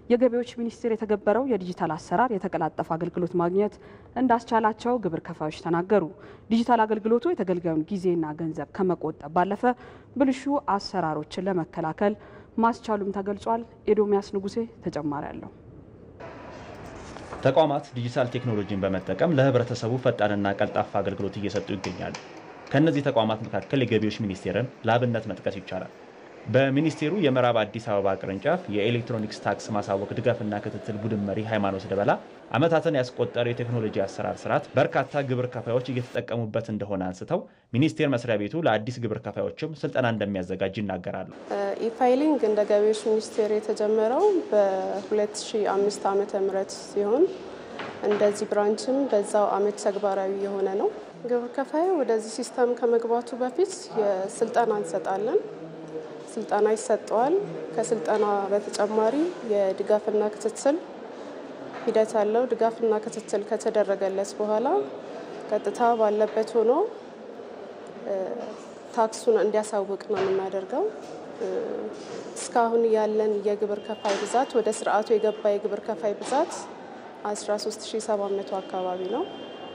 የገቢዎች ሚኒስቴር የተገበረው የዲጂታል አሰራር የተቀላጠፈ አገልግሎት ማግኘት እንዳስቻላቸው ግብር ከፋዮች ተናገሩ። ዲጂታል አገልግሎቱ የተገልጋዩን ጊዜና ገንዘብ ከመቆጠብ ባለፈ ብልሹ አሰራሮችን ለመከላከል ማስቻሉም ተገልጿል። ኤዶሚያስ ንጉሴ ተጨማሪ አለው። ተቋማት ዲጂታል ቴክኖሎጂን በመጠቀም ለህብረተሰቡ ፈጣንና ቀልጣፋ አገልግሎት እየሰጡ ይገኛሉ። ከነዚህ ተቋማት መካከል የገቢዎች ሚኒስቴርን ለአብነት መጥቀስ ይቻላል። በሚኒስቴሩ የምዕራብ አዲስ አበባ ቅርንጫፍ የኤሌክትሮኒክስ ታክስ ማሳወቅ ድጋፍና ክትትል ቡድን መሪ ሃይማኖት ደበላ ዓመታትን ያስቆጠረ የቴክኖሎጂ አሰራር ስርዓት በርካታ ግብር ከፋዮች እየተጠቀሙበት እንደሆነ አንስተው ሚኒስቴር መስሪያ ቤቱ ለአዲስ ግብር ከፋዮችም ስልጠና እንደሚያዘጋጅ ይናገራሉ። ኢፋይሊንግ እንደ ገቢዎች ሚኒስቴር የተጀመረው በ2005 ዓመተ ምህረት ሲሆን እንደዚህ ብራንችም በዛው አመት ተግባራዊ የሆነ ነው። ግብር ከፋዩ ወደዚህ ሲስተም ከመግባቱ በፊት የስልጠና እንሰጣለን። ስልጠና ይሰጠዋል። ከስልጠና በተጨማሪ የድጋፍና ክትትል ሂደት አለው። ድጋፍና ክትትል ከተደረገለት በኋላ ቀጥታ ባለበት ሆኖ ታክሱን እንዲያሳውቅ ነው የምናደርገው። እስካሁን ያለን የግብር ከፋይ ብዛት ወደ ስርዓቱ የገባ የግብር ከፋይ ብዛት 13700 አካባቢ ነው።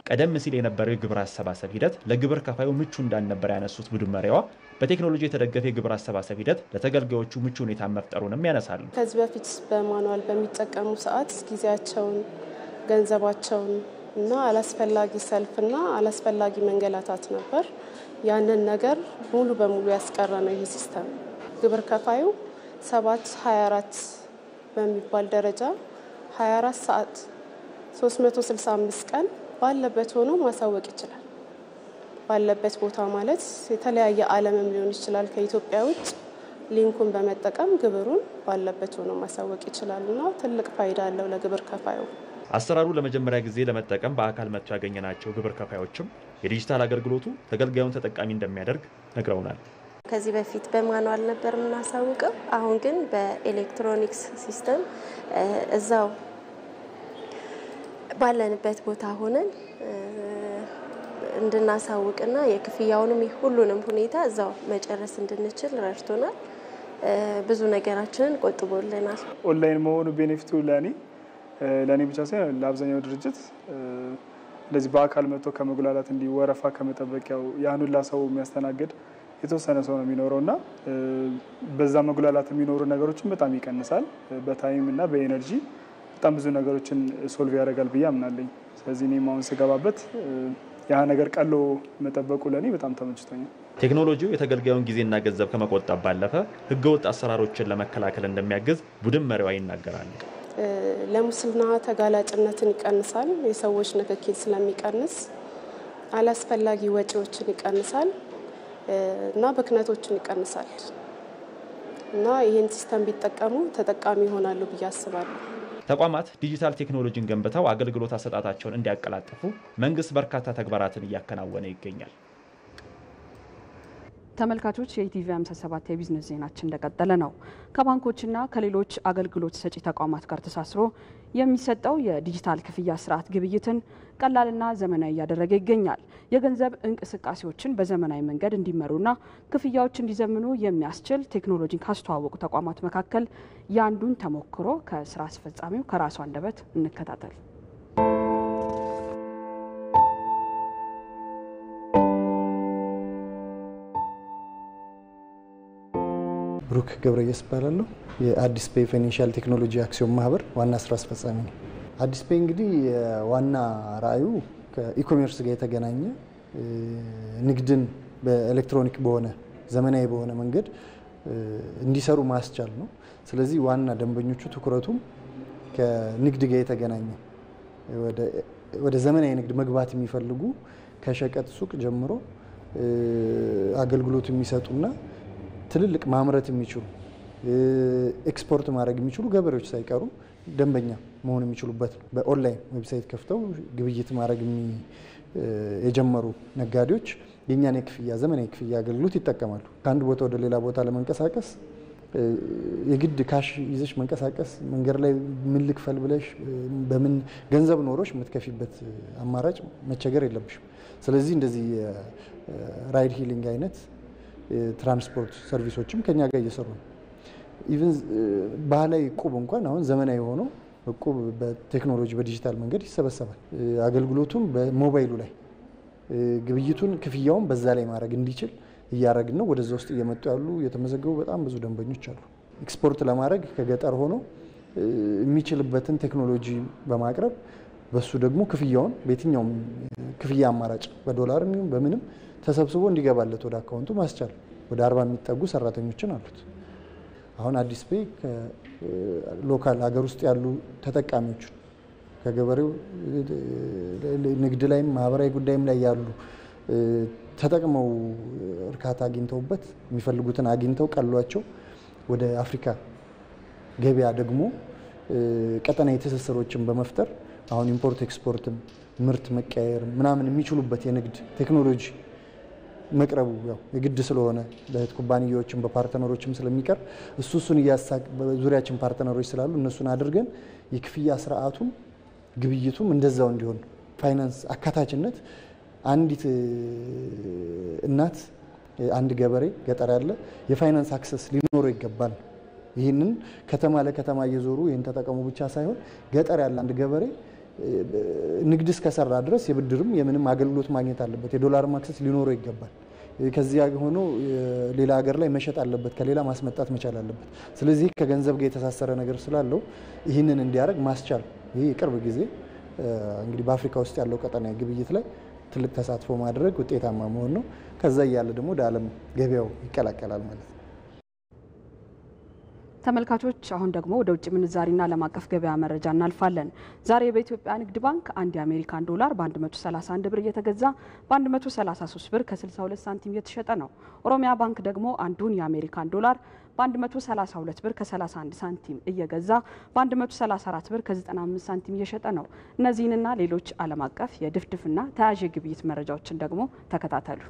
ቀደም ሲል የነበረው የግብር አሰባሰብ ሂደት ለግብር ከፋዩ ምቹ እንዳልነበር ያነሱት ቡድን መሪዋ በቴክኖሎጂ የተደገፈ የግብር አሰባሰብ ሂደት ለተገልጋዮቹ ምቹ ሁኔታ መፍጠሩንም ያነሳሉ። ከዚህ በፊት በማኑዋል በሚጠቀሙ ሰዓት ጊዜያቸውን፣ ገንዘባቸውን እና አላስፈላጊ ሰልፍና አላስፈላጊ መንገላታት ነበር። ያንን ነገር ሙሉ በሙሉ ያስቀረ ነው ይህ ሲስተም። ግብር ከፋዩ 7/24 በሚባል ደረጃ 24 ሰዓት 365 ቀን ባለበት ሆኖ ማሳወቅ ይችላል። ባለበት ቦታ ማለት የተለያየ ዓለምም ሊሆን ይችላል። ከኢትዮጵያ ውጭ ሊንኩን በመጠቀም ግብሩን ባለበት ሆኖ ማሳወቅ ይችላልና ትልቅ ፋይዳ አለው ለግብር ከፋዩ። አሰራሩ ለመጀመሪያ ጊዜ ለመጠቀም በአካል መጥተው ያገኘናቸው ግብር ከፋዮችም የዲጂታል አገልግሎቱ ተገልጋዩን ተጠቃሚ እንደሚያደርግ ነግረውናል። ከዚህ በፊት በማኑዋል ነበር የምናሳውቀው። አሁን ግን በኤሌክትሮኒክስ ሲስተም እዛው ባለንበት ቦታ ሆነን እንድናሳውቅና የክፍያውንም ሁሉንም ሁኔታ እዛው መጨረስ እንድንችል ረድቶናል። ብዙ ነገራችንን ቆጥቦልናል። ኦንላይን መሆኑ ቤኔፊቱ ለኔ ብቻ ሳይሆን ለአብዛኛው ድርጅት እንደዚህ በአካል መጥቶ ከመጉላላት እንዲወረፋ ከመጠበቂያው ያን ሁላ ሰው የሚያስተናግድ የተወሰነ ሰው ነው የሚኖረውና በዛ መጉላላት የሚኖሩ ነገሮችን በጣም ይቀንሳል። በታይም እና በኤነርጂ በጣም ብዙ ነገሮችን ሶልቭ ያደርጋል ብዬ አምናለሁ። ስለዚህ እኔም አሁን ስገባበት ያ ነገር ቀሎ መጠበቁ ለኔ በጣም ተመችቶኛል። ቴክኖሎጂው የተገልጋዩን ጊዜና ገንዘብ ከመቆጠብ ባለፈ ህገወጥ አሰራሮችን ለመከላከል እንደሚያግዝ ቡድን መሪዋ ይናገራሉ። ለሙስና ተጋላጭነትን ይቀንሳል። የሰዎች ንክኪን ስለሚቀንስ አላስፈላጊ ወጪዎችን ይቀንሳል እና ብክነቶችን ይቀንሳል እና ይህን ሲስተም ቢጠቀሙ ተጠቃሚ ይሆናሉ ብዬ አስባለሁ። ተቋማት ዲጂታል ቴክኖሎጂን ገንብተው አገልግሎት አሰጣጣቸውን እንዲያቀላጥፉ መንግስት በርካታ ተግባራትን እያከናወነ ይገኛል። ተመልካቾች የኢቲቪ 57 የቢዝነስ ዜናችን እንደቀጠለ ነው። ከባንኮችና ከሌሎች አገልግሎት ሰጪ ተቋማት ጋር ተሳስሮ የሚሰጠው የዲጂታል ክፍያ ስርዓት ግብይትን ቀላልና ዘመናዊ እያደረገ ይገኛል። የገንዘብ እንቅስቃሴዎችን በዘመናዊ መንገድ እንዲመሩና ክፍያዎች እንዲዘምኑ የሚያስችል ቴክኖሎጂን ካስተዋወቁ ተቋማት መካከል የአንዱን ተሞክሮ ከስራ አስፈጻሚው ከራሱ አንደበት እንከታተል። ብሩክ ገብረየስ ባላለው የአዲስ ፔይ ፋይናንሻል ቴክኖሎጂ አክሲዮን ማህበር ዋና ስራ አስፈጻሚ ነው። አዲስ ፔይ እንግዲህ ዋና ራዕዩ ከኢኮሜርስ ጋር የተገናኘ ንግድን በኤሌክትሮኒክ በሆነ ዘመናዊ በሆነ መንገድ እንዲሰሩ ማስቻል ነው። ስለዚህ ዋና ደንበኞቹ ትኩረቱም ከንግድ ጋር የተገናኘ ወደ ዘመናዊ ንግድ መግባት የሚፈልጉ ከሸቀጥ ሱቅ ጀምሮ አገልግሎት የሚሰጡና ትልልቅ ማምረት የሚችሉ ኤክስፖርት ማድረግ የሚችሉ ገበሬዎች ሳይቀሩ ደንበኛ መሆን የሚችሉበት በኦንላይን ዌብሳይት ከፍተው ግብይት ማድረግ የጀመሩ ነጋዴዎች የኛን የክፍያ ዘመናዊ ክፍያ አገልግሎት ይጠቀማሉ። ከአንድ ቦታ ወደ ሌላ ቦታ ለመንቀሳቀስ የግድ ካሽ ይዘሽ መንቀሳቀስ መንገድ ላይ ምን ልክፈል ብለሽ በምን ገንዘብ ኖሮሽ የምትከፊበት አማራጭ መቸገር የለብሽም። ስለዚህ እንደዚህ ራይድ ሂሊንግ አይነት ትራንስፖርት ሰርቪሶችም ከኛ ጋር እየሰሩ ነው። ኢቭን ባህላዊ ዕቁብ እንኳን አሁን ዘመናዊ ሆኖ ዕቁብ በቴክኖሎጂ በዲጂታል መንገድ ይሰበሰባል። አገልግሎቱም በሞባይሉ ላይ ግብይቱን ክፍያውን በዛ ላይ ማድረግ እንዲችል እያደረግን ነው። ወደዛ ውስጥ እየመጡ ያሉ የተመዘገቡ በጣም ብዙ ደንበኞች አሉ። ኤክስፖርት ለማድረግ ከገጠር ሆኖ የሚችልበትን ቴክኖሎጂ በማቅረብ በሱ ደግሞ ክፍያውን በየትኛውም ክፍያ አማራጭ በዶላርም ይሁን በምንም ተሰብስቦ እንዲገባለት ወደ አካውንቱ ማስቻል ወደ 40 የሚጠጉ ሰራተኞችን አሉት። አሁን አዲስ ፔይ ሎካል ሀገር ውስጥ ያሉ ተጠቃሚዎችን ከገበሬው ንግድ ላይም ማህበራዊ ጉዳይም ላይ ያሉ ተጠቅመው እርካታ አግኝተውበት የሚፈልጉትን አግኝተው ቀሏቸው ወደ አፍሪካ ገበያ ደግሞ ቀጠናዊ ትስስሮችን በመፍጠር አሁን ኢምፖርት ኤክስፖርትም ምርት መቀየር ምናምን የሚችሉበት የንግድ ቴክኖሎጂ መቅረቡ ያው የግድ ስለሆነ በህት ኩባንያዎችም በፓርትነሮችም ስለሚቀር እሱን እያሳቅ በዙሪያችን ፓርትነሮች ስላሉ እነሱን አድርገን የክፍያ ስርዓቱም ግብይቱም እንደዛው እንዲሆን ፋይናንስ አካታችነት አንዲት እናት አንድ ገበሬ ገጠር ያለ የፋይናንስ አክሰስ ሊኖረው ይገባል። ይህንን ከተማ ለከተማ እየዞሩ ይህን ተጠቀሙ ብቻ ሳይሆን ገጠር ያለ አንድ ገበሬ ንግድ እስከሰራ ድረስ የብድርም የምንም አገልግሎት ማግኘት አለበት። የዶላርም አክሰስ ሊኖረው ይገባል። ከዚያ ሆኖ ሌላ ሀገር ላይ መሸጥ አለበት፣ ከሌላ ማስመጣት መቻል አለበት። ስለዚህ ከገንዘብ ጋር የተሳሰረ ነገር ስላለው ይህንን እንዲያደርግ ማስቻል ይህ የቅርብ ጊዜ እንግዲህ በአፍሪካ ውስጥ ያለው ቀጠናዊ ግብይት ላይ ትልቅ ተሳትፎ ማድረግ ውጤታማ መሆን ነው። ከዛ እያለ ደግሞ ወደ ዓለም ገበያው ይቀላቀላል ማለት ነው። ተመልካቾች አሁን ደግሞ ወደ ውጭ ምንዛሪና ዓለም አቀፍ ገበያ መረጃ እናልፋለን። ዛሬ በኢትዮጵያ ንግድ ባንክ አንድ የአሜሪካን ዶላር በ131 ብር እየተገዛ በ133 ብር ከ62 ሳንቲም እየተሸጠ ነው። ኦሮሚያ ባንክ ደግሞ አንዱን የአሜሪካን ዶላር በ132 ብር ከ31 ሳንቲም እየገዛ በ134 ብር ከ95 ሳንቲም እየሸጠ ነው። እነዚህንና ሌሎች ዓለም አቀፍ የድፍድፍና ተያያዥ ግብይት መረጃዎችን ደግሞ ተከታተሉ።